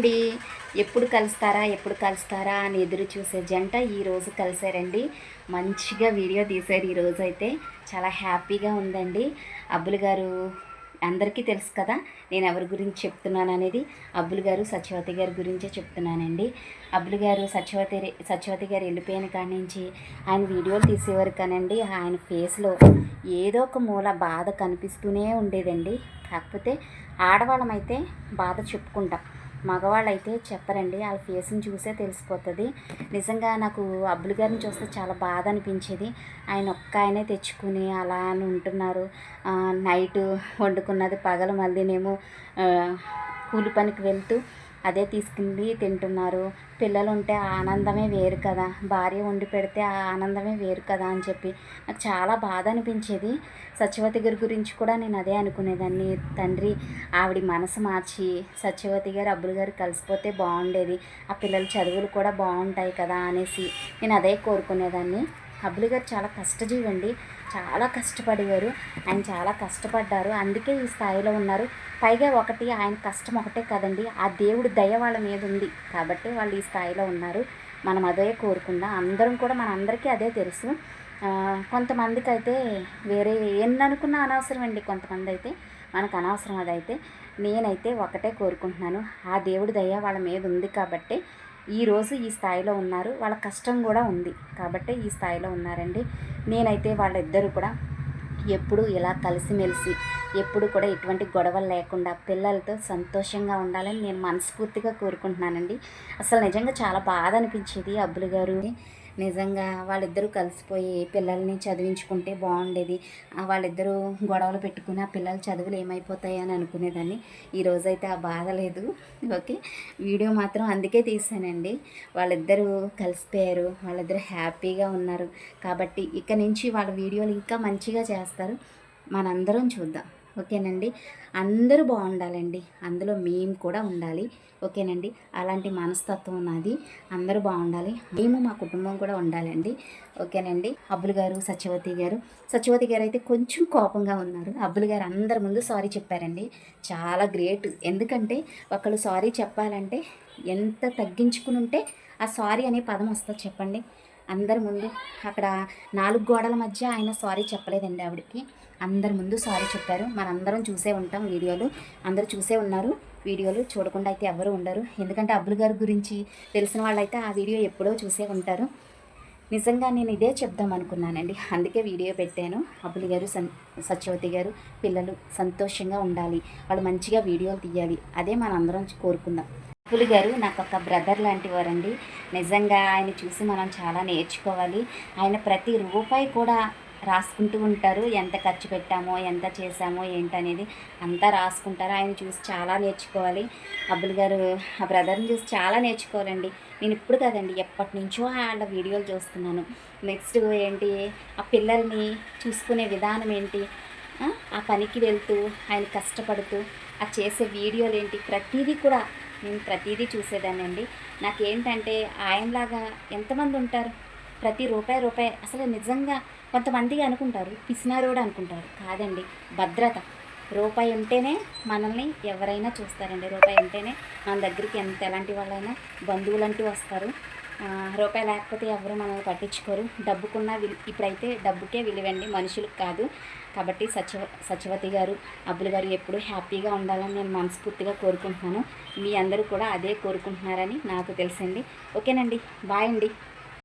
అండి. ఎప్పుడు కలుస్తారా ఎప్పుడు కలుస్తారా అని ఎదురు చూసే జంట ఈరోజు కలిసారండి. మంచిగా వీడియో తీశారు ఈరోజు అయితే. చాలా హ్యాపీగా ఉందండి. అబ్బులు గారు అందరికీ తెలుసు కదా నేను ఎవరి గురించి చెప్తున్నాను అనేది. అబ్బులు గారు సత్యవతి గారి గురించే చెప్తున్నానండి. అబ్బులు గారు సత్యవతి గారు వెళ్ళిపోయిన కాడి నుంచి ఆయన వీడియోలు తీసేవారు కానండి, ఆయన ఫేస్లో ఏదో ఒక మూల బాధ కనిపిస్తూనే ఉండేదండి. కాకపోతే ఆడవాళ్ళమైతే బాధ చెప్పుకుంటాం, మగవాళ్ళైతే చెప్పరండి. వాళ్ళ ఫేస్ని చూసే తెలిసిపోతుంది. నిజంగా నాకు అబ్బులు గారిని చూస్తే చాలా బాధ అనిపించేది. ఆయన ఒక్క ఆయనే తెచ్చుకుని అలా అని ఉంటున్నారు. నైట్ వండుకున్నది పగలు మళ్ళీనేమో కూలి పనికి వెళ్తూ అదే తీసుకుని తింటున్నారు. పిల్లలు ఉంటే ఆ ఆనందమే వేరు కదా, భార్య వండి పెడితే ఆ ఆనందమే వేరు కదా అని చెప్పి నాకు చాలా బాధ అనిపించేది. సత్యవతి గారి గురించి కూడా నేను అదే అనుకునేదాన్ని. తండ్రి ఆవిడ మనసు మార్చి సత్యవతి గారు అబ్బులు గారు కలిసిపోతే బాగుండేది, ఆ పిల్లల చదువులు కూడా బాగుంటాయి కదా అనేసి నేను అదే కోరుకునేదాన్ని. అబ్బులు గారు చాలా కష్టజీవి అండి, చాలా కష్టపడేవారు. ఆయన చాలా కష్టపడ్డారు, అందుకే ఈ స్థాయిలో ఉన్నారు. పైగా ఒకటి ఆయన కష్టం ఒకటే కదండి, ఆ దేవుడి దయ వాళ్ళ మీద ఉంది కాబట్టి వాళ్ళు ఈ స్థాయిలో ఉన్నారు. మనం అదే కోరుకుందాం. అందరం కూడా మనందరికీ అదే తెలుసు. కొంతమందికి అయితే వేరే ఎన్ననుకున్నా అనవసరం అండి. కొంతమంది అయితే మనకు అనవసరం. అదైతే నేనైతే ఒకటే కోరుకుంటున్నాను, ఆ దేవుడి దయ వాళ్ళ మీద ఉంది కాబట్టి ఈరోజు ఈ స్థాయిలో ఉన్నారు. వాళ్ళ కష్టం కూడా ఉంది కాబట్టి ఈ స్థాయిలో ఉన్నారండి. నేనైతే వాళ్ళిద్దరూ కూడా ఎప్పుడు ఇలా కలిసిమెలిసి ఎప్పుడు కూడా ఎటువంటి గొడవలు లేకుండా పిల్లలతో సంతోషంగా ఉండాలని నేను మనస్ఫూర్తిగా కోరుకుంటున్నానండి. అసలు నిజంగా చాలా బాధ అనిపించేది అబ్బులు గారు. నిజంగా వాళ్ళిద్దరూ కలిసిపోయి పిల్లల్ని చదివించుకుంటే బాగుండేది. వాళ్ళిద్దరూ గొడవలు పెట్టుకుని ఆ పిల్లల చదువులు ఏమైపోతాయి అని అనుకునేదాన్ని. ఈరోజైతే ఆ బాధ లేదు. ఓకే, వీడియో మాత్రం అందుకే తీసానండి. వాళ్ళిద్దరూ కలిసిపోయారు, వాళ్ళిద్దరూ హ్యాపీగా ఉన్నారు కాబట్టి ఇక నుంచి వాళ్ళ వీడియోలు ఇంకా మంచిగా చేస్తారు. మనందరం చూద్దాం. ఓకేనండి, అందరూ బాగుండాలండి, అందులో మేము కూడా ఉండాలి. ఓకేనండి, అలాంటి మనస్తత్వం ఉన్నది. అందరూ బాగుండాలి, మేము మా కుటుంబం కూడా ఉండాలండి. ఓకేనండి. అబ్బులు గారు సత్యవతి గారు అయితే కొంచెం కోపంగా ఉన్నారు. అబ్బులు గారు అందరి ముందు సారీ చెప్పారండి. చాలా గ్రేట్. ఎందుకంటే ఒకళ్ళు సారీ చెప్పాలంటే ఎంత తగ్గించుకుని ఉంటే ఆ సారీ అనే పదం వస్తుంది చెప్పండి. అందరి ముందు అక్కడ 4 గోడల మధ్య ఆయన సారీ చెప్పలేదండి ఆవిడకి. అందరి ముందు సారీ చెప్పారు. మనందరం చూసే ఉంటాం వీడియోలు, అందరూ చూసే ఉన్నారు. వీడియోలు చూడకుండా అయితే ఎవరు ఉండరు. ఎందుకంటే అబ్బులు గారి గురించి తెలిసిన వాళ్ళైతే ఆ వీడియో ఎప్పుడో చూసే ఉంటారు. నిజంగా నేను ఇదే చెప్దాం అనుకున్నానండి, అందుకే వీడియో పెట్టాను. అబ్బులు గారు సత్యవతి గారు పిల్లలు సంతోషంగా ఉండాలి, వాళ్ళు మంచిగా వీడియోలు తీయాలి, అదే మనందరం కోరుకుందాం. అబ్బులు గారు నాకు ఒక బ్రదర్ లాంటి వారండి. నిజంగా ఆయన చూసి మనం చాలా నేర్చుకోవాలి. ఆయన ప్రతి రూపాయి కూడా రాసుకుంటూ ఉంటారు. ఎంత ఖర్చు పెట్టామో, ఎంత చేశామో ఏంటనేది అంతా రాసుకుంటారు. ఆయన చూసి చాలా నేర్చుకోవాలి. అబ్బులు గారు ఆ బ్రదర్ని చూసి చాలా నేర్చుకోవాలండి. నేను ఇప్పుడు కదండి, ఎప్పటి నుంచో వాళ్ళ వీడియోలు చూస్తున్నాను. నెక్స్ట్ ఏంటి, ఆ పిల్లల్ని చూసుకునే విధానం ఏంటి, ఆ పనికి వెళ్తూ ఆయన కష్టపడుతూ ఆ చేసే వీడియోలు ఏంటి, ప్రతిదీ కూడా నేను ప్రతిదీ చూసేదాన్ని అండి. నాకేంటంటే ఆయనలాగా ఎంతమంది ఉంటారు, ప్రతి రూపాయి అసలు నిజంగా కొంతమంది అనుకుంటారు పిసినారోడు అనుకుంటారు. కాదండి, భద్రత. రూపాయి ఉంటేనే మనల్ని ఎవరైనా చూస్తారండి. రూపాయి ఉంటేనే మన దగ్గరికి ఎలాంటి వాళ్ళైనా బంధువులంటూ వస్తారు. రూపాయి లేకపోతే ఎవరు మనల్ని పట్టించుకోరు. డబ్బుకున్న ఇప్పుడైతే డబ్బుకే విలువండి, మనుషులకు కాదు. కాబట్టి సత్యవతి గారు అబ్బులు గారు ఎప్పుడూ హ్యాపీగా ఉండాలని నేను మనస్ఫూర్తిగా కోరుకుంటున్నాను. మీ అందరూ కూడా అదే కోరుకుంటున్నారని నాకు తెలుసండి. ఓకేనండి, బాయ్ అండి.